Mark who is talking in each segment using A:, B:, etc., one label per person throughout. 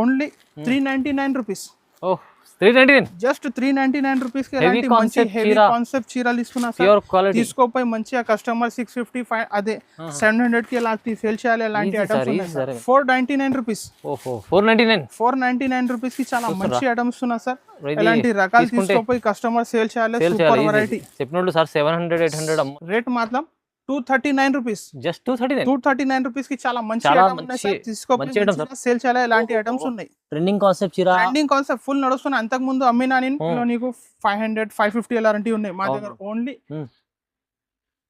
A: Only 399 rupees.
B: Oh 399
A: just 399 rupees కి
B: Heavy
A: ఎలాంటి మంచి
B: concept
A: హెవీ
B: చీర.
A: కాన్సెప్ట్ చీరలు ఇస్తున్నా సార్.
B: ప్యూర్ క్వాలిటీ
A: తీసుకోపోయి మంచిగా కస్టమర్ 655 అదే 700 కి ఎలా సేల్ చేయాలి అలాంటి
B: Easy
A: ఐటమ్స్
B: sir,
A: ఉన్నాయి
B: easy
A: సార్.
B: sir.
A: 499 రూపీస్.
B: ఓహో 499
A: 499 రూపీస్ కి చాలా
B: చూస్తుర్రా?
A: మంచి ఐటమ్స్ ఉన్నా సార్.
B: ఇది
A: ఎలాంటి రకాలు
B: తీసుకుంటే
A: తీసుకోపోయి కస్టమర్ సేల్ చేయాలి.
B: సేల్
A: సూపర్
B: చేయాలి
A: వెరైటీ.
B: చెప్పినట్టు సార్ 700 800 అమ్మ
A: రేట్ మాత్రం 239 రూపీస్.
B: జస్ట్ 239
A: 239 రూపీస్ కి చాలా మంచి
B: చాలా
A: ఐటమ్ ఉన్నాయి సార్.
B: మంచి
A: తీసుకోపోయి
B: item
A: మంచిగా సేల్ చేయాలి ఎలాంటి ఐటమ్స్ ఉన్నాయి.
B: ట్రెండింగ్ కాన్సెప్ట్ చీర
A: ట్రెండింగ్ కాన్సెప్ట్ ఫుల్ నడుస్తున్నా. అంతకు ముందు అమ్మినా నేను నీకు 500 550 అలాంటివి ఉన్నాయి మా దగ్గర. Only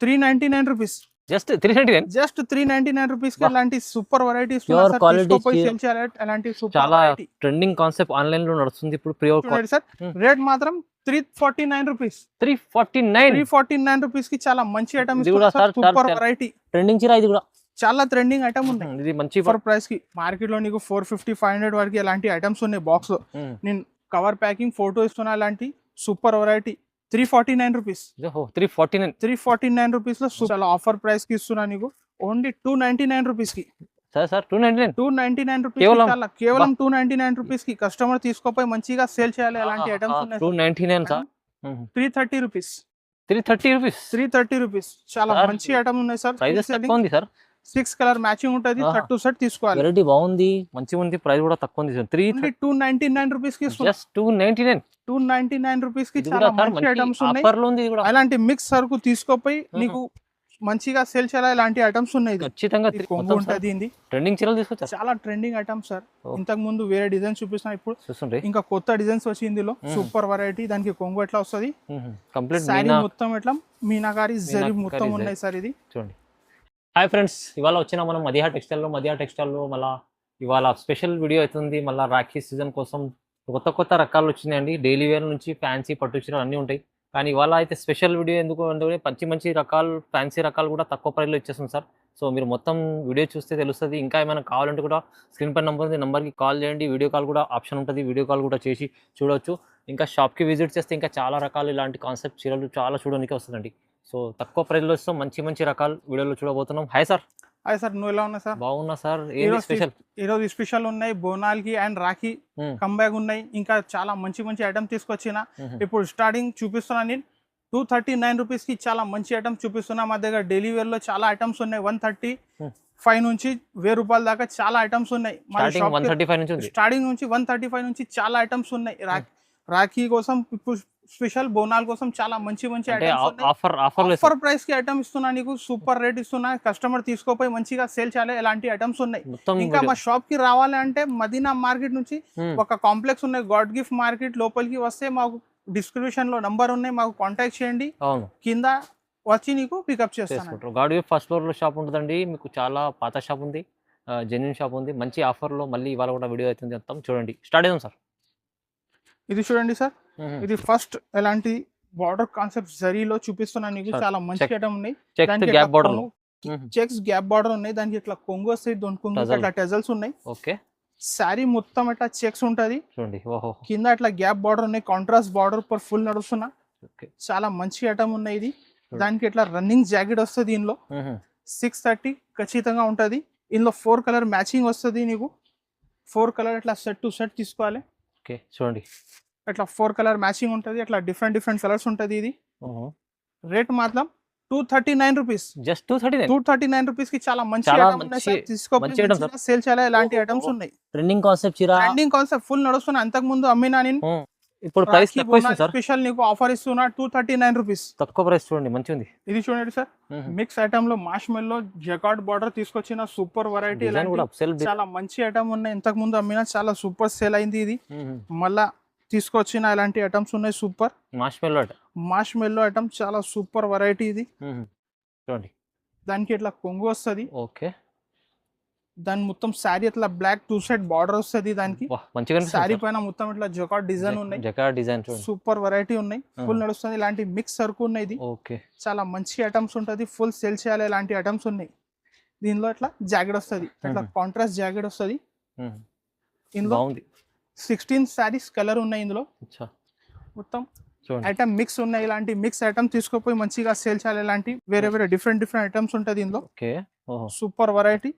A: 399 rupees.
B: Just 399
A: just 399 rupees కి అలాంటి super varieties
B: Pure quality
A: sale చేయాలి అలాంటి సూపర్
B: చాలా
A: వెరైటీ.
B: ట్రెండింగ్ కాన్సెప్ట్ ఆన్లైన్ లో నడుస్తుంది ఇప్పుడు ప్యూర్
A: చూడండి సార్, రేట్ మాత్రం 349 రూపీస్.
B: 349
A: 349 రూపీస్ కి చాలా మంచి ఐటమ్
B: ఇది కూడా సార్
A: సూపర్ వెరైటీ.
B: ట్రెండింగ్ చీర ఇది కూడా
A: చాలా ట్రెండింగ్ ఐటమ్ ఉన్నాయి.
B: ఇది మంచి
A: ఫర్ ప్రైస్ కి మార్కెట్ లో నీకు 450 500 వరకు ఎలాంటి ఐటమ్స్ ఉన్నాయి బాక్స్ లో. నేను కవర్ ప్యాకింగ్ ఫోటో ఇస్తున్నా అలాంటి సూపర్ వెరైటీ. 349 రూపీస్.
B: 349
A: 349 రూపీస్ లో చాలా ఆఫర్ ప్రైస్ కి ఇస్తున్నా నీకు. ఓన్లీ 299 రూపీస్ కి.
B: సార్ 299
A: 299 రూపీస్ కేవలం 299 రూపీస్ కి కస్టమర్ తీసుకోపోయి మంచిగా సేల్ చేయాలి అలాంటి ఐటమ్స్ ఉన్నాయి.
B: 299 సార్
A: 330 రూపీస్.
B: 330 రూపీస్
A: 330 రూపీస్ చాలా
B: Sir,
A: మంచి ఐటమ్ ఉన్నాయి సార్.
B: ప్రైస్ తక్కువ ఉంది సార్.
A: 6 కలర్ మ్యాచింగ్ ఉంటది. షర్ట్ టు షర్ట్ తీసుకోవాలి.
B: వెరైటీ బాగుంది మంచిగా ఉంది. ప్రైస్ కూడా తక్కువ ఉంది సార్.
A: 299 రూపీస్ కి
B: జస్ట్ 299
A: 299 రూపీస్ కి
B: ఇది
A: చాలా
B: కూడా సార్
A: మంచి ఐటమ్స్ ఉన్నాయి.
B: ఆఫర్ లో ఉంది ఇది కూడా
A: అలాంటి మిక్స్ సరుకు తీసుకోపోయి నీకు మంచిగా సేల్ చేయాలి ఇలాంటి ఐటమ్స్ ఉన్నాయి.
B: ఖచ్చితంగా
A: కొంగు ఉంటది. ఇది
B: ట్రెండింగ్ చీరలు తీసుకొచ్చారు.
A: చాలా ట్రెండింగ్ ఐటమ్ సార్. ఇంతకు ముందు వేరే డిజైన్ చూపిస్తున్నా, ఇప్పుడు
B: చూస్తుండ్రి
A: ఇంకా కొత్త డిజైన్స్ వచ్చి ఇందులో సూపర్ వెరైటీ. దానికి కొంగు ఎట్లా వస్తుంది,
B: కంప్లీట్
A: సారీ మొత్తం ఎట్లా మీనాకారి జరీ మొత్తం ఉన్నాయి సార్. ఇది
B: చూడండి. హాయ్ ఫ్రెండ్స్, ఇవాళ వచ్చిన మనం మదిహా టెక్స్టైల్లో మళ్ళీ ఇవాళ స్పెషల్ వీడియో అవుతుంది. మళ్ళీ రాఖీ సీజన్ కోసం కొత్త రకాలు వచ్చినాయండి. డైలీ వేర్ నుంచి ఫ్యాన్సీ పట్టు చీరలు అన్నీ ఉంటాయి. కానీ ఇవాళ అయితే స్పెషల్ వీడియో ఎందుకు అంటే మంచి రకాలు ఫ్యాన్సీ రకాలు కూడా తక్కువ ప్రైస్లో ఇచ్చేస్తుంది సార్. సో మీరు మొత్తం వీడియో చూస్తే తెలుస్తుంది. ఇంకా ఏమైనా కావాలంటే కూడా స్క్రీన్ పై నెంబర్ ఉంది, నెంబర్కి కాల్ చేయండి. వీడియో కాల్ కూడా ఆప్షన్ ఉంటుంది, వీడియో కాల్ కూడా చేసి చూడవచ్చు. ఇంకా షాప్కి విజిట్ చేస్తే ఇంకా చాలా రకాలు ఇలాంటి కాన్సెప్ట్ చీరలు చాలా చూడడానికి వస్తుందండి. సో తక్కువ ప్రైస్లో ఇస్తాం, మంచి రకాలు వీడియోలో చూడబోతున్నాం. Hi sir.
A: హాయ్ సార్, నువ్వు ఎలా ఉన్నా సార్?
B: బాగున్నా సార్. ఏంటి స్పెషల్?
A: ఈరోజు స్పెషల్ ఉన్నాయి, బోనాల్కి అండ్ రాఖీ కంబ్యాగ్ ఉన్నాయి. ఇంకా చాలా మంచి ఐటమ్ తీసుకొచ్చిన. ఇప్పుడు స్టార్టింగ్ చూపిస్తున్నా నేను 239 రూపీస్ కి చాలా మంచి ఐటమ్స్ చూపిస్తున్నా. మా దగ్గర డైలీ వేర్ లో చాలా ఐటమ్స్ ఉన్నాయి. 135 నుంచి 1000 రూపాయల దాకా చాలా ఐటమ్స్ ఉన్నాయి. స్టార్టింగ్ నుంచి 135 నుంచి చాలా ఐటమ్స్ ఉన్నాయి. రాఖీ కోసం ఇప్పుడు స్పెషల్, బోనాల్ కోసం చాలా మంచి ఆఫర్ ప్రైస్ కి ఐటమ్ ఇస్తున్నా నీకు. సూపర్ రేట్ ఇస్తున్నా. కస్టమర్ తీసుకోపోయి మంచిగా సేల్ చేయాలి ఎలాంటి ఐటమ్స్ ఉన్నాయి. ఇంకా మా షాప్ కి రావాలి అంటే మదీనా మార్కెట్ నుంచి ఒక కాంప్లెక్స్ ఉన్నాయి, గాడ్ గిఫ్ట్ మార్కెట్ లోపలికి వస్తే మాకు డిస్క్రిప్షన్ లో నంబర్ ఉన్నాయి, మాకు కాంటాక్ట్ చేయండి. కింద వచ్చి నీకు పికప్ చేస్తాను.
B: గాడ్ గిఫ్ట్ ఫస్ట్ ఫ్లోర్ లో షాప్ ఉంటుందండి. మీకు చాలా పాత షాప్ ఉంది, జెన్యూన్ షాప్ ఉంది. మంచి ఆఫర్ లో మళ్ళీ ఇవాళ కూడా వీడియో అవుతుంది. చెప్తాం చూడండి. స్టార్ట్ చేద్దాం సార్.
A: ఇది చూడండి సార్, ఇది ఫస్ట్ ఎలాంటి బార్డర్ కాన్సెప్ట్ జరీలో చూపిస్తున్నా నీకు. చాలా మంచి ఐటమ్ ఉన్నాయి. చెక్స్ గ్యాప్ బార్డర్ ఉన్నాయి. దానికి ఇట్లా కొంగు వస్తాయి, కొంగు ఇట్లా టెజల్స్ ఉన్నాయి.
B: ఓకే.
A: సారీ మొత్తం ఇట్లా చెక్స్ ఉంటది. కింద ఇట్లా గ్యాప్ బార్డర్ ఉన్నాయి. కాంట్రాస్ట్ బార్డర్ పర్ ఫుల్ నడుస్తున్నా. చాలా మంచి ఐటమ్ ఉన్నాయి. ఇది దానికి ఇట్లా రన్నింగ్ జాకెట్ వస్తుంది. దీనిలో 630 ఖచ్చితంగా ఉంటది. ఇందులో 4 కలర్ మ్యాచింగ్ వస్తుంది నీకు. 4 కలర్ ఇట్లా సెట్ టు సెట్ తీసుకోవాలి.
B: ఓకే చూడండి,
A: ఇట్లా 4 కలర్ మ్యాచింగ్ ఉంటది. అట్లా డిఫరెంట్ కలర్స్ ఉంటది. ఇది రేట్ మాత్రం 239 రూపీస్.
B: జస్ట్ 239
A: రూపీస్ కి చాలా మంచి సేల్ చేయాలి ఎలాంటి ఐటమ్స్ ఉన్నాయి.
B: ట్రెండింగ్ కాన్సెప్ట్
A: ఫుల్ నడుస్తున్నా. అంతకు ముందు అమ్మినా నేను.
B: ఇప్పుడు ప్రైస్ తక్కువ ఇస్తుంది సార్.
A: స్పెషల్ నీకు ఆఫర్ ఇస్తున్నా 239 రూపీస్.
B: తక్కువ ప్రైస్ చూడండి, మంచిగా ఉంది.
A: ఇది చూడండి సార్, మిక్స్ ఐటమ్ లో మాష్ మెల్లో జకార్డ్ బార్డర్ తీసుకొచ్చిన సూపర్ వెరైటీ. చాలా మంచి ఐటమ్ ఉన్నాయి. ఇంతకు ముందు అమ్మినా చాలా సూపర్ సేల్ అయింది. ఇది మళ్ళా తీసుకొచ్చిన ఇలాంటి ఐటమ్స్ ఉన్నాయి. సూపర్ మాష్ మెల్లో ఐటమ్ చాలా సూపర్ వెరైటీ. ఇది
B: చూడండి.
A: దానికి ఇట్లా కొంగు వస్తుంది.
B: ఓకే.
A: దాని మొత్తం శారీ ఇట్లా బ్లాక్ 2 సైడ్ బార్డర్ వస్తుంది. దానికి శారీ పైన మొత్తం ఇట్లా జకార్డ్ డిజైన్ ఉన్నాయి. సూపర్ వెరైటీ ఉన్నాయి. ఫుల్ నడుస్తుంది. ఇలాంటి మిక్స్ సరుకు ఉన్నాయి. ఇది చాలా మంచి ఐటమ్స్ ఉంటది. ఫుల్ సేల్ చేయాలి ఇలాంటి ఐటమ్స్ ఉన్నాయి. దీనిలో ఇట్లా జాకెట్ వస్తుంది, ఇట్లా కాంట్రాస్ట్ జాకెట్ వస్తుంది. ఇందులో 16 శారీస్ కలర్ ఉన్నాయి. ఇందులో మొత్తం ఐటమ్ మిక్స్ ఉన్నాయి. ఇలాంటి మిక్స్ ఐటమ్ తీసుకోపోయి మంచిగా సేల్ చేయాలి. ఇలాంటి వేరే డిఫరెంట్ ఐటమ్స్ ఉంటుంది ఇందులో. Super variety.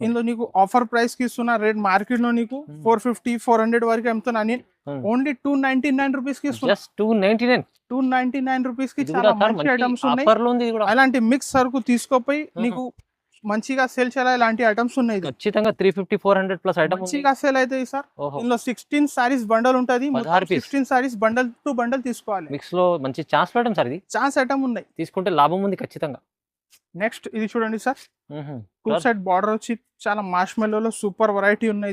A: ఇందులో నీకు ఆఫర్ ప్రైస్ కి ఇస్తున్నా, రేట్ మార్కెట్ లో నీకు 450 400 వరకు అమ్ముతున్నా నేను. ఓన్లీ 299 రూపీస్ కి ఇస్తున్నా.
B: జస్ట్ 299.
A: 299 రూపీస్ కి చాలా మంచి ఐటమ్స్ ఉన్నాయి.
B: ఆఫర్ లో ఉంది ఇది కూడా.
A: అలాంటి మిక్స్ సరుకు తీసుకోపోయి నీకు మంచిగా సేల్ చేయాలి. ఇలాంటి ఐటమ్స్ ఉన్నాయి.
B: ఖచ్చితంగా 350 400 ప్లస్ ఐటమ్
A: మంచిగా సేల్ అవుతాయి సార్. ఇందులో 16 సారీస్ బండల్ ఉంటది. 16 సారీస్ బండల్ టు బండల్ తీసుకోవాలి.
B: మిక్స్ లో మంచి ఛాన్స్ ఐటమ్ సార్ ఇది.
A: ఛాన్స్ ఐటమ్ ఉన్నాయి,
B: తీసుకుంటే లాభం ఉంది ఖచ్చితంగా.
A: నెక్స్ట్ ఇది చూడండి సార్, 2 సైడ్ బార్డర్ వచ్చి చాలా మార్ష్మెల్లోలో సూపర్ వెరైటీ ఉన్నాయి.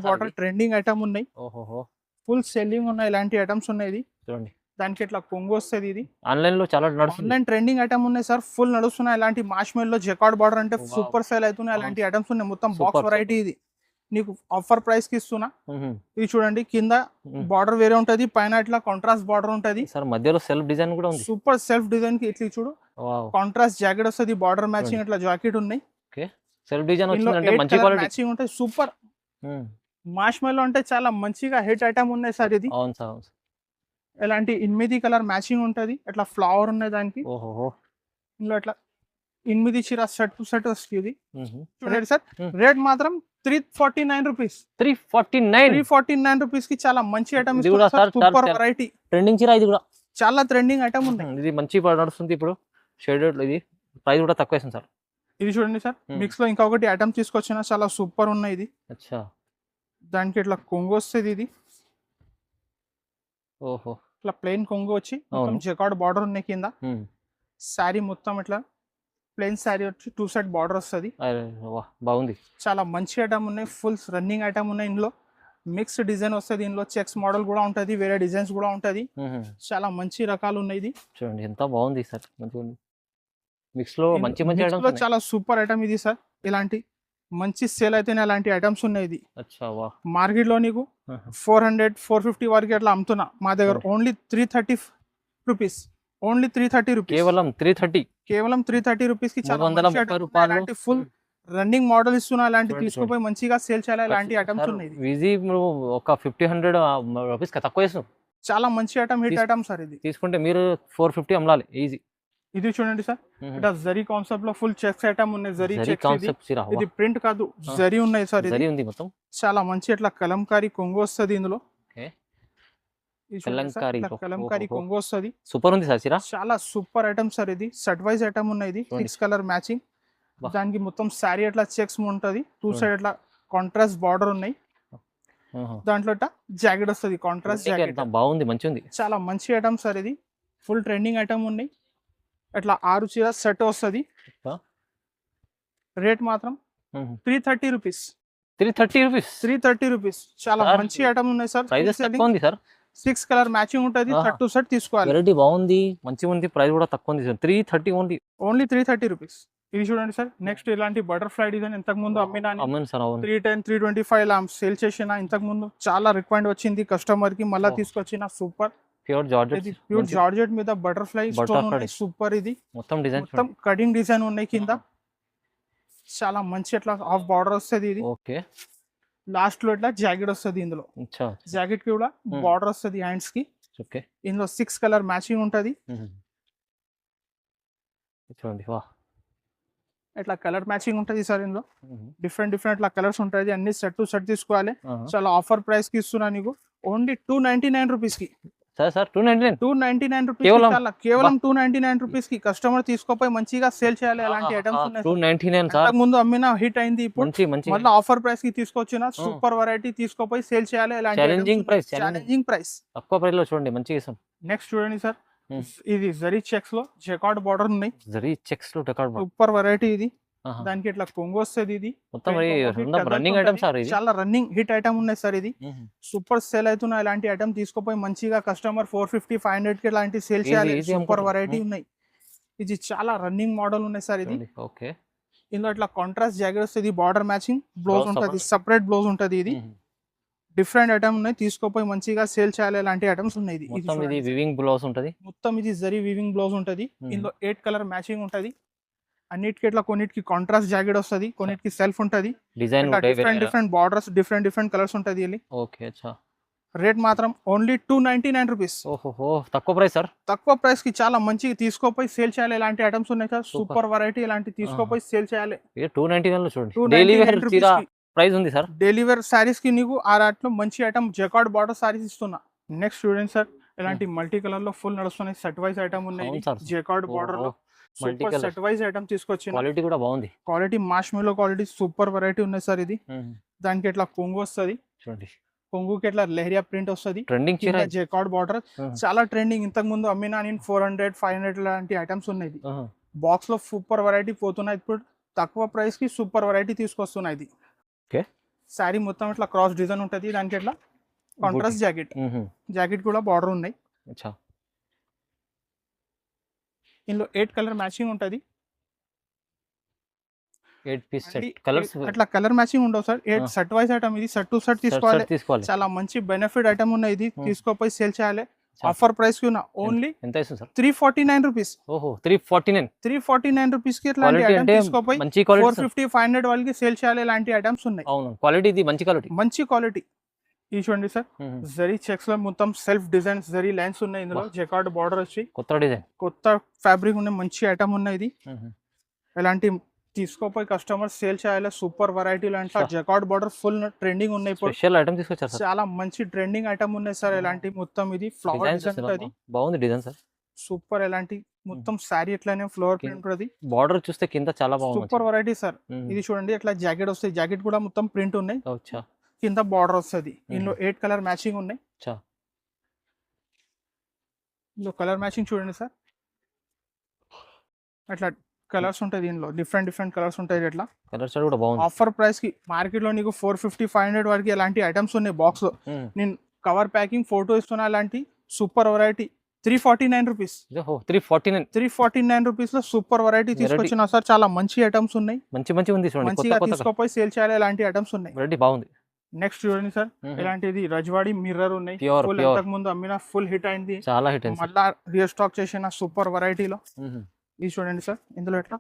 A: బార్డర్ ట్రెండింగ్ ఐటమ్ ఉన్నాయి. ఫుల్ సెల్లింగ్ ఉన్నాయి. ఇలాంటి ఐటమ్స్ ఉన్నాయి. చూడండి, దానికి ఇట్లా కొంగు వస్తుంది. ఇది
B: ఆన్లైన్ లో చాలా నడుస్తుంది.
A: ఆన్లైన్ ట్రెండింగ్ ఐటమ్ ఉన్నాయి సార్, ఫుల్ నడుస్తున్నాయి. ఇలాంటి మార్ష్మెల్లో జకార్డ్ బార్డర్ అంటే సూపర్ సేల్ అవుతున్నాయి. అలాంటి ఐటమ్స్ ఉన్నాయి. మొత్తం బాక్స్ వెరైటీ ఇది నీకు ఆఫర్ ప్రైస్ కి ఇస్తున్నా. ఇది చూడండి, కింద బార్డర్ వేరే ఉంటది, పైన ఇట్లా కాంట్రాస్ట్ బార్డర్ ఉంటది
B: సార్. మధ్యలో సెల్ఫ్ డిజైన్ కూడా ఉంది.
A: సూపర్ సెల్ఫ్ డిజైన్ కి ఇట్లా చూడు, కాంట్రాస్ట్ జాకెట్ వస్తుంది. బార్డర్ మ్యాచింగ్ ఇట్లా జాకెట్ ఉన్నాయి.
B: సెల్ఫ్ డిజైన్ వచ్చిందంటే మంచి క్వాలిటీ
A: మ్యాచింగ్ ఉంటాయి. సూపర్ మార్ష్మెల్లో అంటే చాలా మంచిగా హిట్ ఐటమ్ ఉన్నాయి సార్ ఇది.
B: అవును సార్.
A: ఇలాంటి 8 కలర్ మ్యాచింగ్ ఉంటది. ఇట్లా ఫ్లవర్ ఉన్నాయి దానికి. ఇందులో ఇట్లా 8 చీర సెట్ టు సెట్ వస్తుంది. చూడండి సార్, రేట్ మాత్రం 349 రూపీస్. 349 రూపీస్ కి చాలా మంచి ఐటమ్. సూపర్ వెరైటీ
B: ట్రెండింగ్ చీర ఇది కూడా.
A: చాలా ట్రెండింగ్ ఐటమ్ ఉంది.
B: ఇది మంచి నడుస్తుంది ఇప్పుడు. షేడెడ్ ఇది ప్రైస్ కూడా తక్కువ వేసింది సార్.
A: ఇది చూడండి సార్, మిక్స్ లో ఇంకొకటి ఐటమ్ తీసుకొచ్చిన, చాలా సూపర్ ఉన్నాయి ఇది.
B: అచ్చా,
A: దానికి ఇట్లా కొంగు వస్తుంది. ఇది ఇట్లా ప్లెయిన్ కొంగు వచ్చి మొత్తం జకార్డ్ బార్డర్ ఉన్నాయి కింద. శారీ మొత్తం ఇట్లా ప్లెయిన్ శారీ వచ్చి 2 సైడ్ బార్డర్ వస్తుంది.
B: బాగుంది.
A: చాలా మంచి ఐటమ్ ఉన్నాయి. ఫుల్ రన్నింగ్ ఐటమ్ ఉన్నాయి. ఇందులో మిక్స్ డిజైన్ వస్తుంది. ఇందులో చెక్స్ మోడల్ కూడా ఉంటది, వేరే డిజైన్స్ కూడా ఉంటది. చాలా మంచి రకాలు ఉన్నాయి. ఇది
B: చూడండి ఎంత బాగుంది సార్. మిక్స్ లో మంచి మంచి ఐటమ్స్,
A: చాలా సూపర్ ఐటమ్ ఇది సార్. ఇలాంటి మంచి సేల్ అయితేనే అలాంటి ఐటమ్స్ ఉన్నాయి. ఇది మార్కెట్ లో నీకు 400 450 వరకు అట్లా అమ్ముతున్నా. మా దగ్గర ఓన్లీ 330 రూపీస్. Only 330 rupees.
B: కేవలం
A: 330 రూపీస్ కి చాలా ఫుల్ రన్నింగ్ మోడల్ ఇస్తున్నా. అలాంటి తీసుకుపోయి మంచిగా సేల్ చేయాలి. ఇలాంటి ఐటమ్స్ ఉన్నాయి.
B: ఈజీ ఒక 50-100 రూపీస్ తక్కువ వేసు.
A: చాలా మంచి ఐటమ్, హిట్ ఐటమ్ సార్. ఇది
B: తీసుకుంటే మీరు 450 అమ్మాలి ఈజీ.
A: ఇది చూడండి సార్, ఇట్లా జరీ కాన్సెప్ట్ లో ఫుల్ చెక్స్ ఐటమ్ ఉన్నాయి. జరీ చెక్స్, ఇది ప్రింట్ కాదు, జరీ ఉన్నాయి సార్.
B: జరీ ఉంది మొత్తం.
A: చాలా మంచి ఇట్లా కలంకారీ కొంగు వస్తుంది. ఇందులో కలంకారీ కొంగు వస్తుంది.
B: సూపర్ ఉంది సార్.
A: చాలా సూపర్ ఐటమ్ సార్. ఇది సెట్ వైజ్ ఐటమ్ ఉన్నాయి. ఇది 6 కలర్ మ్యాచింగ్. దానికి మొత్తం శారీ అట్లా చెక్స్ ఉంటది. 2 సైడ్ అట్లా కాంట్రాస్ట్ బార్డర్ ఉన్నాయి. దాంట్లో జాకెట్ వస్తుంది, కాంట్రాస్ట్ జాకెట్.
B: బాగుంది, మంచి ఉంది.
A: చాలా మంచి ఐటమ్ సార్. ఇది ఫుల్ ట్రెండింగ్ ఐటమ్ ఉన్నాయి. అట్లా 6 చీర సెట్ వస్తుంది. రేట్ మాత్రం 330 రూపీస్. 330 రూపీస్. చాలా మంచి ఐటమ్ ఉన్నాయి సార్. 6 కలర్ మ్యాచింగ్ ఉంటుంది. 30 సెట్ తీసుకోవాలి.
B: వెరైటీ బాగుంది, మంచిగా ఉంది. ప్రైస్ కూడా తక్కువ ఉంది. 330
A: ఓన్లీ 330 రూపీస్. ఇది చూడండి సార్, నెక్స్ట్ ఇలాంటి బటర్ఫ్లై డిజైన్ ఇంతకు ముందు అమ్మినా 310 325 ఇలా సేల్ చేసిన. ఇంతకు ముందు చాలా రిక్వైర్డ్ వచ్చింది కస్టమర్ కి, మళ్ళీ తీసుకొచ్చిన. సూపర్
B: ప్యూర్
A: జార్జెట్ మీద బటర్ఫ్లై స్టోన్ ఉన్నాయి. సూపర్. ఇది
B: మొత్తం డిజైన్,
A: మొత్తం కటింగ్ డిజైన్ ఉన్నాయి కింద. చాలా మంచి అట్లా హాఫ్ బార్డర్ వస్తుంది. ఇది లాస్ట్ లో ఇట్లా జాకెట్ వస్తుంది. ఇందులో జాకెట్ కి కూడా బార్డర్ వస్తుంది హ్యాండ్స్ కి. ఇందులో 6 కలర్ మ్యాచింగ్ ఉంటది. ఇట్లా కలర్ మ్యాచింగ్ ఉంటది సార్. ఇందులో డిఫరెంట్ ఇట్లా కలర్స్ ఉంటాయి. అన్ని సెట్ టు సెట్ తీసుకోవాలి. చాలా ఆఫర్ ప్రైస్ కి ఇస్తున్నా నీకు. ఓన్లీ 299 రూపీస్ కి. 299 రూపీస్. కేవలం 299 రూపీస్ కి కస్టమర్ తీసుకోపోయి మంచిగా సేల్ చేయాలి. అలాంటి ఐటమ్స్ ఉన్నాయి. ముందు అమ్మిన హిట్ అయింది. ఇప్పుడు మళ్ళీ ఆఫర్ ప్రైస్ కి తీసుకొచ్చిన సూపర్ వెరైటీ తీసుకోపోయి సేల్ చేయాలి.
B: Challenging
A: price.
B: తక్కువ ప్రైస్ లో చూడండి, మంచిగా.
A: నెక్స్ట్ చూడండి సార్, ఇది జరీ చెక్స్ లో జకార్డ్ బార్డర్ ఉన్నాయి. సూపర్ వెరైటీ ఇది. దానికి ఇట్లా కొంగు వస్తుంది. ఇది చాలా రన్నింగ్ హిట్ ఐటమ్ ఉన్నాయి సార్. ఇది సూపర్ సేల్ అవుతున్నాయి. ఇలాంటి ఐటమ్ తీసుకోపోయి మంచిగా కస్టమర్ 450 500 కి ఇలాంటి సేల్ చేయాలి. సూపర్ వెరైటీ ఉన్నాయి. ఇది చాలా రన్నింగ్ మోడల్ ఉన్నాయి సార్. ఇది ఇందులో ఇట్లా కాంట్రాస్ట్ జాకెట్ వస్తుంది. బార్డర్ మ్యాచింగ్ బ్లౌజ్ ఉంటుంది, సపరేట్ బ్లౌజ్ ఉంటుంది. ఇది డిఫరెంట్ ఐటమ్ ఉన్నాయి. తీసుకోపోయి మంచిగా సేల్ చేయాలి. ఇలాంటి ఐటమ్స్ ఉన్నాయి. మొత్తం ఇది జరీ వీవింగ్ బ్లౌజ్ ఉంటుంది. ఇందులో 8 కలర్ మ్యాచింగ్ ఉంటుంది. అన్నిటికి ఇట్లా కొన్నిటికి కాంట్రాస్ట్ జాకెట్ వస్తుంది, కొన్నిటికి సెల్ఫ్ ఉంటుంది. డిఫరెంట్ బార్డర్స్, డిఫరెంట్ కలర్స్ ఉంటుంది. రేట్ మాత్రం ఓన్లీ 299 రూపీస్.
B: ఓహో తక్కువ ప్రైస్ సార్.
A: తక్కువ ప్రైస్ కి చాలా మంచిగా తీసుకోపోయి సేల్ చేయాలి. ఇలాంటి ఐటమ్స్ ఉన్నాయి సార్, సూపర్ వెరైటీ. ఇలాంటి తీసుకోపోయి సేల్ చేయాలి.
B: 299 లో చూడండి, డైలీ వేర్ ప్రైస్ ఉంది సార్.
A: డైలీ వేర్ సారీస్ కి నీకు ఆ రేట్లో మంచి ఐటమ్ జకార్డ్ బార్డర్ సారీస్ ఇస్తున్నా. నెక్స్ట్ చూడండి సార్, ఇలాంటి మల్టీ కలర్ లో ఫుల్ నడుస్తున్నాయి. సెట్ వైజ్ ఐటమ్ ఉన్నాయి, జకార్డ్ బార్డర్ లో సూపర్ సెట్ వైజ్ ఐటమ్ తీసుకొచ్చిన.
B: క్వాలిటీ కూడా బాగుంది.
A: Quality marshmallow quality super variety ఉన్నాయి సార్. ఇది దానికి ఎట్లా కొంగు వస్తుంది
B: చూడండి,
A: కొంగుకి ఎట్లా లెహరియా ప్రింట్ వస్తుంది.
B: ట్రెండింగ్
A: జకార్డ్ బార్డర్ చాలా ట్రెండింగ్. ఇంతకు ముందు అమ్మినా నేను 400-500 లాంటి ఐటమ్స్ ఉన్నాయి. బాక్స్ లో సూపర్ వెరైటీ పోతున్నాయి. ఇప్పుడు తక్కువ ప్రైస్ కి సూపర్ వెరైటీ తీసుకొస్తున్నాయి. ఇది శారీ మొత్తం ఇట్లా క్రాస్ డిజైన్ ఉంటుంది. దానికి ఎట్లా కాంట్రాస్ట్ జాకెట్ కూడా బార్డర్ ఉన్నాయి. ఇందులో 8 కలర్ మ్యాచింగ్ ఉంటుంది.
B: 8 పీస్ సెట్ కలర్స్
A: అట్లా కలర్ మ్యాచింగ్ ఉండవు సార్. 8 set wise item. ఇది సెట్ టు సెట్ తీసుకోవాలి. చాలా మంచి బెనిఫిట్ ఐటమ్ ఉన్నాయి. ఇది తీసుకోపోయి సేల్ చేయాలి. ఆఫర్ ప్రైస్ కి ఓన్లీ
B: ఎంత ఇస్తుంది సార్?
A: 349 రూపీస్.
B: ఓహో 349
A: రూపీస్ కి ఇలాంటి ఐటమ్ తీసుకోపోయి 450-500 వాళ్ళకి సేల్ చేయాలి. ఇలాంటి ఐటమ్స్ ఉన్నాయి.
B: అవును, క్వాలిటీ ఇది మంచి క్వాలిటీ.
A: ఈ చూడండి సార్, జరీ చెక్స్ లో మొత్తం సెల్ఫ్ డిజైన్స్ జరీ లైన్స్ ఉన్నాయి. ఇందులో జకార్డ్ బార్డర్ వచ్చి
B: కొత్త డిజైన్,
A: కొత్త ఫ్యాబ్రిక్ ఉన్నాయి. మంచి ఐటమ్ ఉన్నాయి. ఇది ఇలాంటి తీసుకోపోయి కస్టమర్ సేల్ చేయాలి. సూపర్ వెరైటీ లాంటి జకార్డ్ బార్డర్ ఫుల్ ట్రెండింగ్ ఉన్నాయి.
B: స్పెషల్ ఐటమ్ తీసుకొచ్చారు సార్.
A: చాలా మంచి ట్రెండింగ్ ఐటమ్ ఉన్నాయి సార్. ఇలాంటి మొత్తం ఇది ఫ్లవర్ డిజైన్ ఉంటుంది.
B: బాగుంది డిజైన్ సార్, సూపర్.
A: ఇలాంటి మొత్తం సారీ ఎట్లానే ఫ్లవర్ ప్రింట్ ఉంటుంది.
B: బార్డర్ చూస్తే కింద చాలా బాగుంది,
A: సూపర్ వెరైటీ సార్. ఇది చూడండి, ఇట్లా జాకెట్ వస్తాయి. జాకెట్ కూడా మొత్తం ప్రింట్ ఉన్నాయి. కింద బార్డర్ వస్తుంది. ఇందులో 8 కలర్ మ్యాచింగ్ ఉన్నాయి. ఇందులో కలర్ మ్యాచింగ్ చూడండి సార్, అట్లా కలర్స్ ఉంటాయి. దీనిలో డిఫరెంట్ కలర్స్ ఉంటాయి. ఇట్లా
B: కలర్స్ కూడా బాగుంది.
A: ఆఫర్ ప్రైస్ కి మార్కెట్ లో నీకు 450-500 వరకు ఇలాంటి ఐటమ్స్ ఉన్నాయి. బాక్స్ లో నేను కవర్ ప్యాకింగ్ ఫోటో ఇస్తున్నా. ఇలాంటి సూపర్ వెరైటీ 349 రూపీస్. 349 రూపీస్ లో సూపర్ వెరైటీ తీసుకొచ్చిన సార్. చాలా మంచి ఐటమ్స్ ఉన్నాయి.
B: మంచి ఉంది,
A: మంచిగా తీసుకోపోయి సేల్ చేయాలి. ఇలాంటి ఐటమ్స్ ఉన్నాయి.
B: వెరైటీ బాగుంది.
A: నెక్స్ట్ చూడండి సార్, ఇలాంటిది రజ్వాడి మిర్రర్ ఉన్నాయి. ఇంతకు ముందు అమ్మిన ఫుల్ హిట్ అయింది,
B: చాలా హిట్ అయింది.
A: మళ్ళా రీస్టాక్ చేసిన సూపర్ వెరైటీలో. ఇది చూడండి సార్, ఇందులో ఎట్లా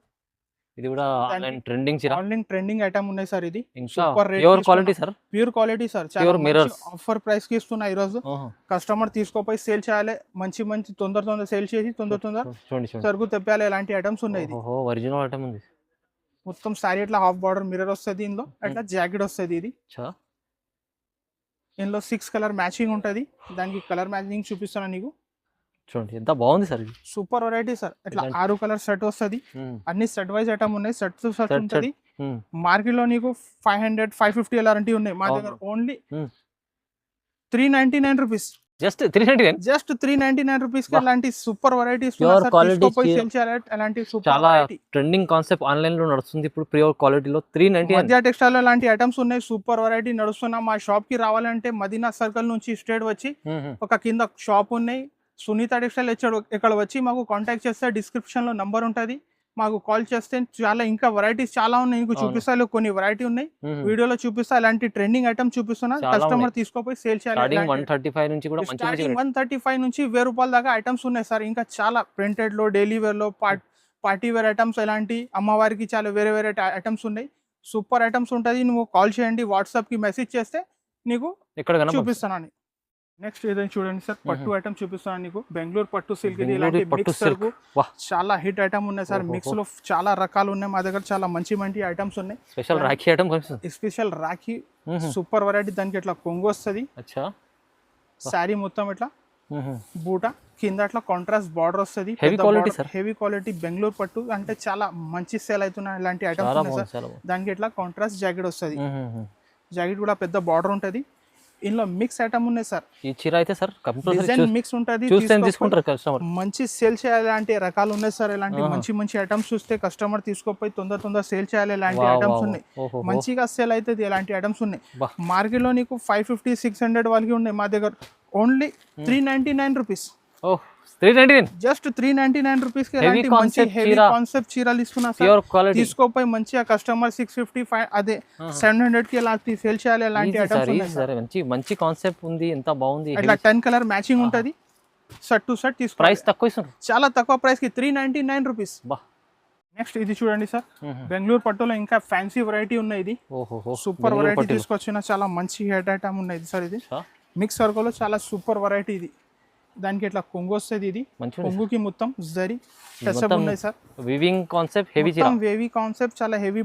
B: ఇది కూడా ఆన్లైన్
A: ట్రెండింగ్ ఐటమ్ ఉన్నాయి సార్. ఇది
B: super pure quality sir.
A: Pure quality sir. Offer price కి ఇస్తున్నా ఈ రోజు. కస్టమర్ తీసుకోపోయి సేల్ చేయాలి. మంచి తొందర సేల్ చేసి తొందర సరుకు తెప్పాలి. ఇలాంటి ఐటమ్స్ ఉన్నాయి.
B: ఒరిజినల్ ఐటమ్ ఉంది.
A: మొత్తం సారీ ఇట్లా హాఫ్ బార్డర్ మిర్రర్ వస్తుంది. ఇందులో అట్లా జాకెట్ వస్తుంది. ఇది ఇందులో 6 కలర్ మ్యాచింగ్ ఉంటుంది. దానికి కలర్ మ్యాచింగ్ చూపిస్తాను నీకు.
B: చూడండి ఎంత బాగుంది సార్. ఇది
A: సూపర్ వెరైటీ సార్. ఇట్లా 6 కలర్ సెట్ వస్తుంది. అన్ని సెట్ వైజ్ ఐటమ్ ఉన్నాయి. సెట్ టు సెట్ ఉంటుంది. మార్కెట్ లో నీకు 500-550 అలాంటివి ఉన్నాయి. మా దగ్గర ఓన్లీ 399 రూపీస్.
B: జస్ట్ 399
A: రూపీస్ కి అలాంటి సూపర్ వెరైటీస్
B: చాలా ట్రెండింగ్ కాన్సెప్ట్ ఆన్లైన్ లో నడుస్తుంది ఇప్పుడు. ప్యూర్ క్వాలిటీలో 399.
A: మధ్య టెక్స్టైల్ లాంటి ఐటమ్స్ ఉన్నాయి. సూపర్ వెరైటీ నడుస్తున్నా. మా షాప్ కి రావాలంటే మదీనా సర్కిల్ నుంచి స్ట్రేట్ వచ్చి ఒక కింద షాప్ ఉన్నాయి, సునీత టెక్స్టైల్ ఇక్కడ వచ్చి మాకు కాంటాక్ట్ చేస్తే డిస్క్రిప్షన్ లో నంబర్ ఉంటుంది. మాకు కాల్ చేస్తే చాలా ఇంకా వెరైటీస్ చాలా ఉన్నాయి. నీకు చూపిస్తాను, కొన్ని వెరైటీ ఉన్నాయి. వీడియోలో చూపిస్తా. ఇలాంటి ట్రెండింగ్ ఐటమ్ చూపిస్తున్నా. కస్టమర్ తీసుకోపోయి సేల్ చేయాలి.
B: 135 నుంచి కూడా
A: 135 నుంచి 1000 రూపాయల దాకా ఐటమ్స్ ఉన్నాయి సార్. ఇంకా చాలా ప్రింటెడ్ లో, డైలీ వేర్ లో, పార్టీ వేర్ ఐటమ్స్, ఇలాంటి అమ్మవారికి చాలా వేరే ఐటమ్స్ ఉన్నాయి. సూపర్ ఐటమ్స్ ఉంటుంది. నువ్వు కాల్ చేయండి, వాట్సాప్ కి మెసేజ్ చేస్తే నీకు చూపిస్తాను. నెక్స్ట్ ఏదైనా చూడండి సార్, పట్టు ఐటమ్ చూపిస్తాను నీకు. బెంగళూరు పట్టు సిల్క్. ఇలాంటి మిక్స్ చాలా హిట్ ఐటమ్ ఉన్నాయి సార్. మిక్స్ లో చాలా రకాలు ఉన్నాయి. మా దగ్గర చాలా మంచి ఐటమ్స్ ఉన్నాయి. Special Rakhi super variety. దానికి ఇట్లా కొంగు వస్తుంది. శారీ మొత్తం ఇట్లా బూట కింద అట్లా కాంట్రాస్ట్ బార్డర్ వస్తుంది. హెవీ క్వాలిటీ బెంగళూరు పట్టు అంటే చాలా మంచి సేల్ అవుతున్నాయి. ఇలాంటి ఐటమ్స్ ఉన్నాయి సార్. దానికి ఇట్లా కాంట్రాస్ట్ జాకెట్ వస్తుంది. జాకెట్ కూడా పెద్ద బార్డర్ ఉంటుంది. ఇందులో మిక్స్ ఐటమ్ ఉన్నాయి సార్.
B: ఈ చీర అయితే సార్
A: డిజైన్ మిక్స్ ఉంటుంది. మంచి సేల్ చేయాలి. ఇలాంటి రకాలు ఉన్నాయి సార్. ఇలాంటి మంచి ఐటమ్స్ చూస్తే కస్టమర్ తీసుకోపోయి తొందర సేల్ చేయాలి. ఇలాంటి ఐటమ్స్ ఉన్నాయి. మంచిగా సేల్ అవుతుంది. ఇలాంటి ఐటమ్స్ ఉన్నాయి. మార్కెట్ లో నీకు 550-600 వాళ్ళకి ఉన్నాయి. మా దగ్గర ఓన్లీ 399 రూపీస్. జస్ట్ 399 రూపీస్ కి ఇలాంటి మంచి హెవీ కాన్సెప్ట్ చీరలు ఇస్తున్నా సార్. తీసుకోపోయి మంచిగా కస్టమర్ 650 అదే 700 కి ఇలా సేల్ చేయాలి. ఇలాంటి ఐటమ్స్ ఉన్నాయి.
B: మంచి కాన్సెప్ట్ ఉంది. ఎంత బాగుంది.
A: ఇట్లా 10 కలర్ మ్యాచింగ్ ఉంటది. సెట్ టు సెట్ తీసుకో.
B: ప్రైస్ తక్కువ ఇస్తున్నారు.
A: చాలా తక్కువ ప్రైస్ కి 399 రూపీస్. నెక్స్ట్ ఇది చూడండి సార్, బెంగళూరు పట్టులో ఇంకా ఫ్యాన్సీ వెరైటీ ఉన్నాయి. ఇది సూపర్ వెరైటీ తీసుకొచ్చిన చాలా మంచి హెడ్ ఐటమ్ ఉన్నాయి సార్. ఇది మిక్స్ వర్క్లో చాలా సూపర్ వెరైటీ ఇది. దానికి ఇట్లా కొంగు వస్తుంది. ఇది
B: మంచిగా
A: కొంగుకి మొత్తం జరీ టచప్ ఉన్నాయి సార్.
B: వివింగ్ కాన్సెప్ట్ హెవీ చీర,
A: వేవీ కాన్సెప్ట్ చాలా హెవీ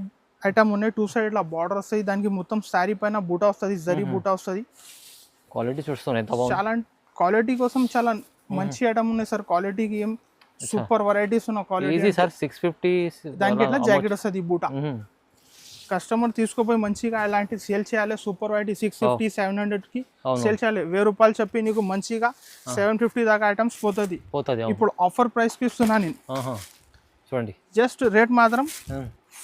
A: ఐటమ్ ఉన్నాయి. 2 సైడ్ ఇట్లా బార్డర్ వస్తుంది. దానికి మొత్తం శారీ పైన బూటా వస్తుంది, జరీ బూటా వస్తుంది.
B: క్వాలిటీ చూస్తున్నాయి ఎంత బాగుంది.
A: చాలా క్వాలిటీ కోసం చాలా మంచి ఐటమ్ ఉన్నాయి సార్. క్వాలిటీకి ఏం సూపర్ వెరైటీస్ ఉన్న క్వాలిటీ.
B: Easy sir 650.
A: దానికి ఇట్లా జాకెట్ వస్తుంది బూటా. కస్టమర్ తీసుకోపోయి మంచిగా ఇలాంటి సేల్ చేయాలి. సూపర్ వెరైటీ 650 700కి సేల్ చేయాలి. 1000 రూపాయలు చెప్పి నీకు మంచిగా 750 దాకా ఐటమ్స్ పోతుంది. ఇప్పుడు ఆఫర్ ప్రైస్ కి ఇస్తున్నా నేను.
B: చూడండి
A: జస్ట్ రేట్ మాత్రం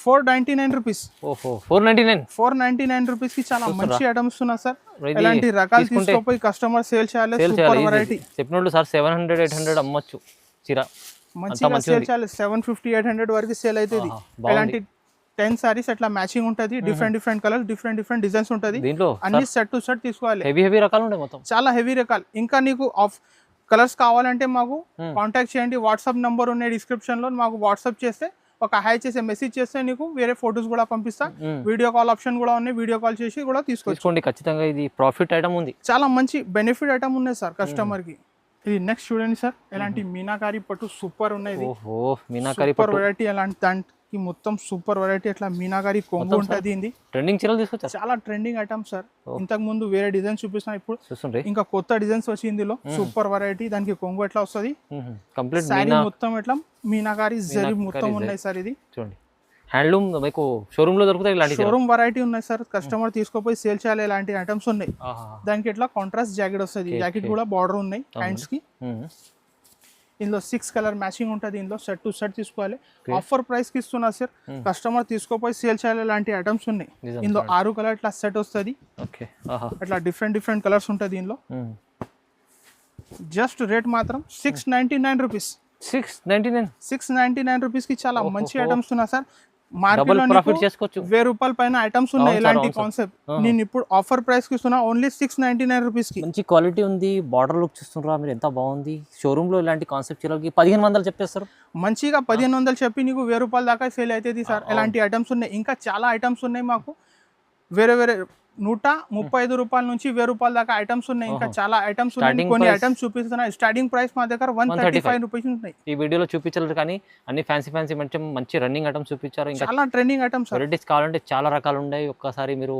A: 499 రూపీస్.
B: ఓహో 499
A: రూపీస్ కి చాలా మంచి ఐటమ్స్ ఉన్నా సార్. ఇలాంటి రకాలు తీసుకోపోయి కస్టమర్ సేల్ చేయాలి. సూపర్ వెరైటీ
B: చెప్పినట్టు సార్ 700 800 అమ్మొచ్చు చీర.
A: మంచిగా సేల్ చేయాలి. 750 800 వరకు సేల్ అవుతుంది. ఇలాంటి 10 సారీస్ అట్లా మ్యాచింగ్ ఉంటుంది. డిఫరెంట్ కలర్స్, డిఫరెంట్ డిజైన్స్ ఉంటుంది. అన్ని సెట్ టు సెట్ తీసుకోవాలి.
B: హెవీ రకాలు ఉంటాయి మొత్తం,
A: చాలా హెవీ రకాలు. ఇంకా నీకు ఆఫ్ కలర్స్ కావాలంటే మాకు కాంటాక్ట్ చేయండి. వాట్సాప్ నంబర్ ఉన్నాయి డిస్క్రిప్షన్ లో. మాకు వాట్సాప్ చేస్తే ఒక హై చేసే మెసేజ్ చేస్తే నీకు వేరే ఫొటోస్ కూడా పంపిస్తా. వీడియో కాల్ ఆప్షన్ కూడా ఉన్నాయి. వీడియో కాల్ చేసి కూడా తీసుకోండి.
B: ఖచ్చితంగా ఇది ప్రాఫిట్ ఐటమ్ ఉంది.
A: చాలా మంచి బెనిఫిట్ ఐటమ్ ఉన్నాయి సార్ కస్టమర్ కి. ఇది నెక్స్ట్ చూడండి సార్. ఇలాంటి మీనాకారి పట్టు సూపర్ ఉన్నాయి.
B: మీనాకారి
A: పట్టు వెరైటీ. అలాంటి దానికి మొత్తం సూపర్ వెరైటీ. అట్లా మీనాకారి కొంగు ఉంటుంది. ఇది
B: ట్రెండింగ్ చీరలు తీసుకొచ్చారు.
A: చాలా ట్రెండింగ్ ఐటమ్ సార్. ఇంతకు ముందు వేరే డిజైన్ చూపిస్తున్నా, ఇప్పుడు ఇంకా కొత్త డిజైన్స్ వచ్చి ఇందులో సూపర్ వెరైటీ. దానికి కొంగు ఎట్లా వస్తుంది,
B: కంప్లీట్
A: సారీ మొత్తం ఎట్లా మీనాకారి జరీ మొత్తం ఉన్నాయి సార్. ఇది
B: చూడండి హ్యాండ్లూమ్ మీకు షోరూమ్ లో దొరుకుతాయి. ఇలాంటి
A: షోరూమ్ వెరైటీ ఉన్నాయి సార్. కస్టమర్ తీసుకోపోయి సేల్ చేయాలి. ఇలాంటి ఐటమ్స్ ఉన్నాయి. దానికి ఎట్లా కాంట్రాస్ట్ జాకెట్ వస్తుంది. జాకెట్ కూడా బార్డర్ ఉన్నాయి హ్యాండ్స్ కి. ఇందులో 6 కలర్ మ్యాచింగ్ ఉంటుంది. ఇందులో సెట్ టు సెట్ తీసుకోవాలి. ఆఫర్ ప్రైస్ కి ఇస్తున్నా సార్. కస్టమర్ తీసుకోపోయి సేల్ చేయాలి. ఇలాంటి ఐటమ్స్ ఉన్నాయి. ఇందులో 6 కలర్ ఇట్లా సెట్ వస్తుంది. అట్లా డిఫరెంట్ కలర్స్ ఉంటుంది ఇందులో. జస్ట్ రేట్ మాత్రం 699 రూపీస్. 699 రూపీస్ కి చాలా మంచి ఐటమ్స్ ఉన్నా సార్. మార్కెట్ లో 1000 రూపాయల పైన ఐటమ్స్ ఉన్నాయి. ఇలాంటి కాన్సెప్ట్ నేను ఇప్పుడు ఆఫర్ ప్రైస్ కి ఇస్తున్నా. ఓన్లీ 699 రూపీస్ కి.
B: మంచి క్వాలిటీ ఉంది. బార్డర్ లుక్ చూస్తున్నారా మీరు, ఎంత బాగుంది. షోరూమ్ లో ఇలాంటి కాన్సెప్ట్ చీరలకి 1500 చెప్పేస్తారు.
A: మంచిగా 1500 చెప్పి నీకు 1000 రూపాయల దాకా సేల్ అవుతుంది సార్. ఇలాంటి ఐటమ్స్ ఉన్నాయి. ఇంకా చాలా ఐటమ్స్ ఉన్నాయి మాకు. వేరే 135 రూపాయల నుంచి 1000 రూపాయల దాకా ఐటమ్స్ ఉన్నాయి. ఇంకా చాలా ఐటమ్స్ ఉన్నాయి. కొన్ని ఐటమ్స్ చూపిస్తున్నా. స్టార్టింగ్ ప్రైస్ మా దగ్గర 135 రూపీస్ ఉన్నాయి.
B: ఈ వీడియోలో చూపించలేదు కానీ అన్ని ఫ్యాన్సీ మంచి రన్నింగ్ ఐటమ్స్ చూపించారు. ఇంకా
A: చాలా ట్రెండింగ్ ఐటమ్స్.
B: వెరైటీస్ కావాలంటే చాలా రకాలు ఉన్నాయి. ఒక్కసారి మీరు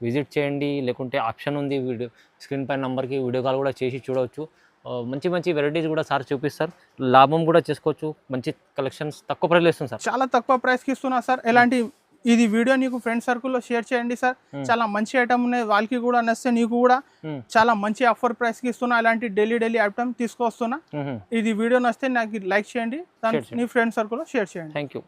B: విజిట్ చేయండి. లేకుంటే ఆప్షన్ ఉంది వీడియో స్క్రీన్ పైన నంబర్కి వీడియో కాల్ కూడా చేసి చూడవచ్చు. మంచి వెరైటీస్ కూడా సార్ చూపిస్తారు. లాభం కూడా చేసుకోవచ్చు. మంచి కలెక్షన్స్ తక్కువ ప్రైస్లో ఇస్తుంది సార్.
A: చాలా తక్కువ ప్రైస్కి ఇస్తున్నా సార్. ఎలాంటి ఇది వీడియో నీకు ఫ్రెండ్ సర్కిల్లో షేర్ చేయండి సార్. చాలా మంచి ఐటమ్ ఉన్నాయి. వాళ్ళకి కూడా నచ్చితే నీకు కూడా చాలా మంచి ఆఫర్ ప్రైస్ కి ఇస్తున్నా. అలాంటి డైలీ ఐటమ్ తీసుకొస్తున్నా. ఇది వీడియో నచ్చితే నాకు లైక్ చేయండి. నీ ఫ్రెండ్ సర్కిల్లో షేర్ చేయండి.
B: Thank you.